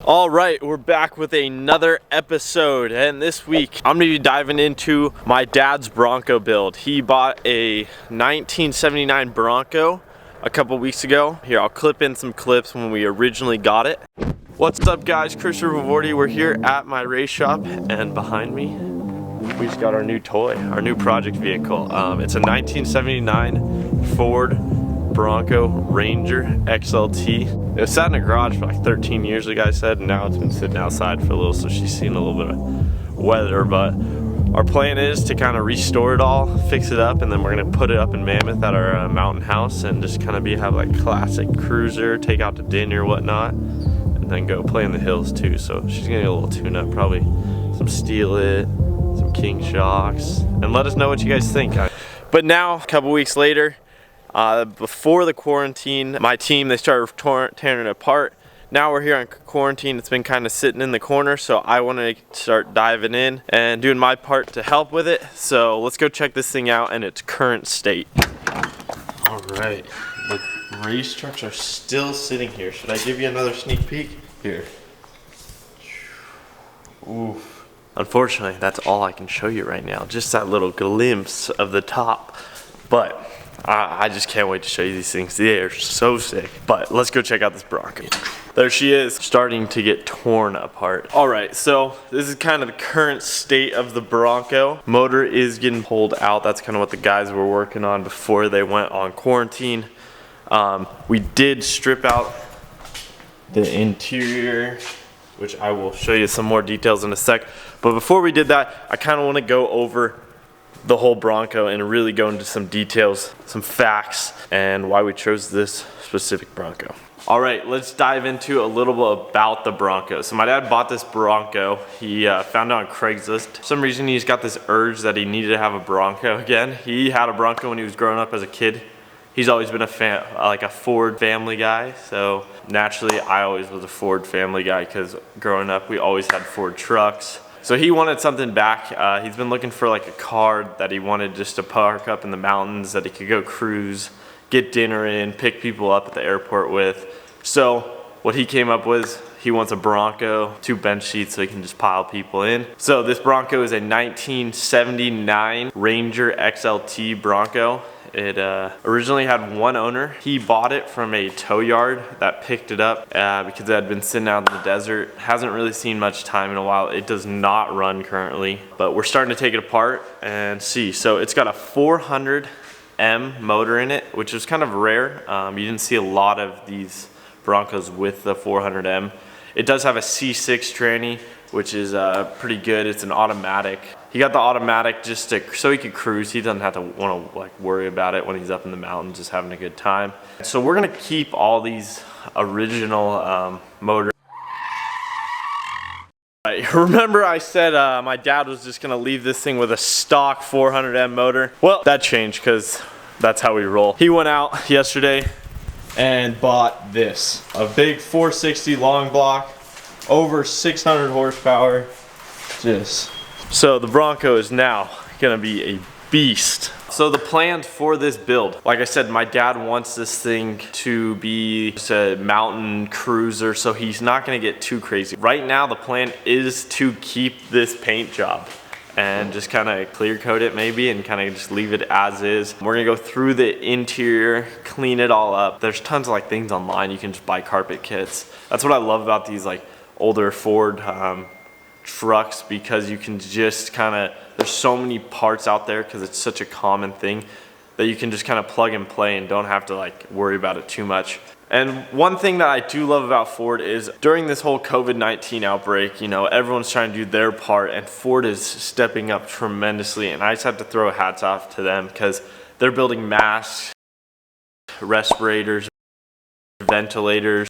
All right, we're back with another episode, and this week I'm gonna be diving into my dad's Bronco build. He bought a 1979 Bronco a couple weeks ago. Here, I'll clip in some clips when we originally got it. What's up, guys? Chris from Polvoorde. We're here at my race shop, and behind me, we just got our new toy, our new project vehicle. It's a 1979 Ford Bronco Ranger XLT. It was sat in a garage for like 13 years, the guy said, and now it's been sitting outside for a little, so she's seen a little bit of weather. But our plan is to kind of restore it all, fix it up, and then we're gonna put it up in Mammoth at our mountain house and just kind of have like classic cruiser, take out to dinner, whatnot, and then go play in the hills too. So she's gonna get a little tune up, probably some Steel It, some King Shocks, and let us know what you guys think. But now, a couple weeks later, before the quarantine, my team, they started tearing it apart. Now we're here on quarantine. It's been kind of sitting in the corner, so I want to start diving in and doing my part to help with it. So let's go check this thing out in its current state. All right, the race trucks are still sitting here. Should I give you another sneak peek? Here. Oof. Unfortunately, that's all I can show you right now. Just that little glimpse of the top. But I just can't wait to show you these things. They are so sick. But let's go check out this Bronco. There she is, starting to get torn apart. All right, so this is kind of the current state of the Bronco. Motor is getting pulled out. That's kind of what the guys were working on before they went on quarantine. We did strip out the interior, which I will show you some more details in a sec. But before we did that, I kind of want to go over the whole Bronco and really go into some details, some facts, and why we chose this specific Bronco. All right, let's dive into a little bit about the Bronco. So my dad bought this Bronco. He found it on Craigslist. For some reason, he's got this urge that he needed to have a Bronco again. He had a Bronco when he was growing up as a kid. He's always been a fan, like a Ford family guy. So naturally, I always was a Ford family guy because growing up, we always had Ford trucks. So he wanted something back. He's been looking for like a car that he wanted just to park up in the mountains, that he could go cruise, get dinner in, pick people up at the airport with. So what he came up with, he wants a Bronco, 2 bench seats so he can just pile people in. So this Bronco is a 1979 Ranger XLT Bronco. It originally had one owner. He bought it from a tow yard that picked it up because it had been sitting out in the desert. Hasn't really seen much time in a while. It does not run currently, but we're starting to take it apart and see. So it's got a 400M motor in it, which is kind of rare. You didn't see a lot of these Broncos with the 400M. It does have a C6 tranny, which is pretty good. It's an automatic. He got the automatic just so he could cruise. He doesn't have to want to like worry about it when he's up in the mountains, just having a good time. So we're gonna keep all these original motors. Remember I said my dad was just gonna leave this thing with a stock 400M motor? Well, that changed because that's how we roll. He went out yesterday and bought this, a big 460 long block, over 600 horsepower. So the Bronco is now gonna be a beast. So the plans for this build, like I said, my dad wants this thing to be just a mountain cruiser, so he's not gonna get too crazy. Right now, the plan is to keep this paint job and just kind of clear coat it maybe and kind of just leave it as is. We're gonna go through the interior, clean it all up. There's tons of like things online. You can just buy carpet kits. That's what I love about these like older Ford trucks, because you can just kind of, there's so many parts out there because it's such a common thing that you can just kind of plug and play and don't have to like worry about it too much. And one thing that I do love about Ford is during this whole COVID-19 outbreak, you know, everyone's trying to do their part and Ford is stepping up tremendously, and I just have to throw hats off to them because they're building masks, respirators, ventilators,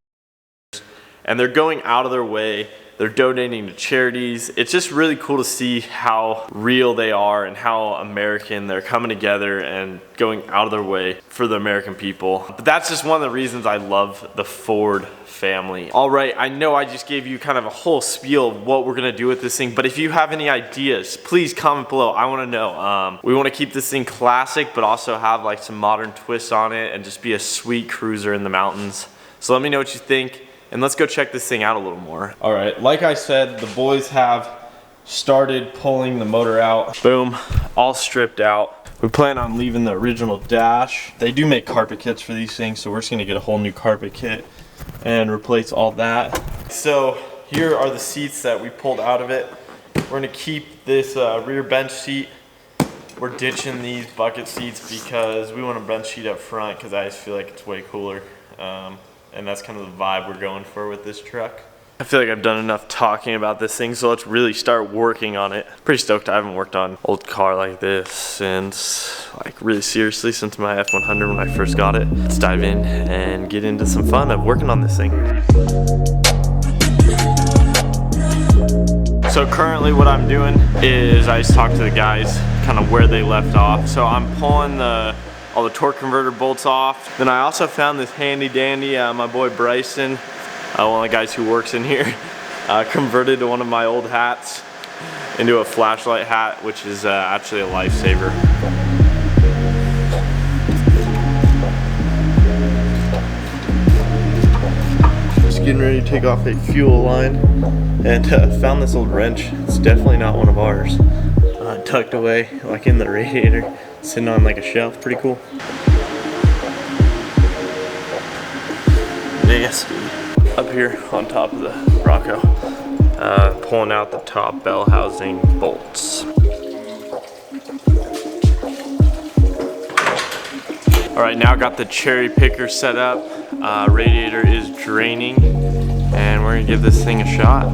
and they're going out of their way. They're donating to charities. It's just really cool to see how real they are and how American they're coming together and going out of their way for the American people. But that's just one of the reasons I love the Ford family. All right, I know I just gave you kind of a whole spiel of what we're gonna do with this thing, but if you have any ideas, please comment below. I wanna know. We wanna keep this thing classic, but also have like some modern twists on it and just be a sweet cruiser in the mountains. So let me know what you think. and let's go check this thing out a little more. All right, like I said, the boys have started pulling the motor out. Boom, all stripped out. We plan on leaving the original dash. They do make carpet kits for these things, so we're just gonna get a whole new carpet kit and replace all that. So here are the seats that we pulled out of it. We're gonna keep this rear bench seat. We're ditching these bucket seats because we want a bench seat up front because I just feel like it's way cooler. And that's kind of the vibe we're going for with this truck. I feel like I've done enough talking about this thing, so let's really start working on it. Pretty stoked. I haven't worked on an old car like this since, like, really seriously since my F100 when I first got it. Let's dive in and get into some fun of working on this thing. So currently what I'm doing is I just talked to the guys kind of where they left off. So I'm pulling all the torque converter bolts off. Then I also found this handy dandy, my boy Bryson, one of the guys who works in here, converted one of my old hats into a flashlight hat, which is actually a lifesaver. Just getting ready to take off a fuel line, and found this old wrench. It's definitely not one of ours. Tucked away like in the radiator, sitting on like a shelf. Pretty cool. Yes, up here on top of the Bronco, pulling out the top bell housing bolts. All right, now got the cherry picker set up. Radiator is draining, and we're gonna give this thing a shot.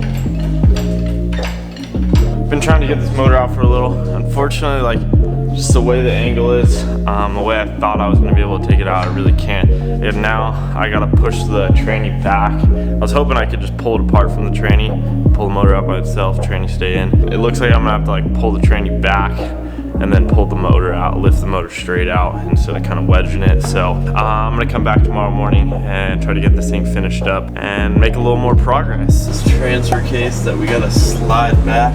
Been trying to get this motor out for a little. Unfortunately, like, just the way the angle is, the way I thought I was gonna be able to take it out, I really can't. And now I gotta push the tranny back. I was hoping I could just pull it apart from the tranny, pull the motor out by itself, tranny stay in. It looks like I'm gonna have to like pull the tranny back and then pull the motor out, lift the motor straight out instead of kind of wedging it. So I'm gonna come back tomorrow morning and try to get this thing finished up and make a little more progress. This transfer case that we gotta slide back,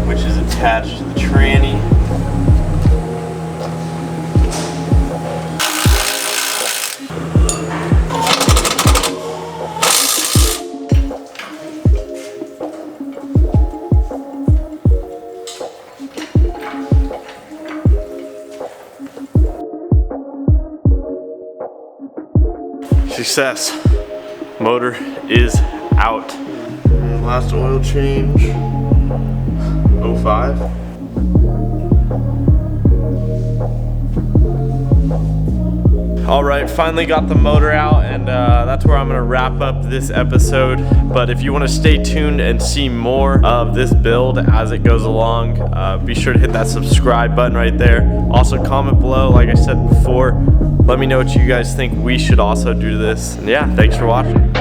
which is attached to the tranny. Success. Motor is out. Last oil change, 05. All right, finally got the motor out, and that's where I'm gonna wrap up this episode. But if you wanna stay tuned and see more of this build as it goes along, be sure to hit that subscribe button right there. Also comment below, like I said before, let me know what you guys think we should also do to this. And yeah, thanks for watching.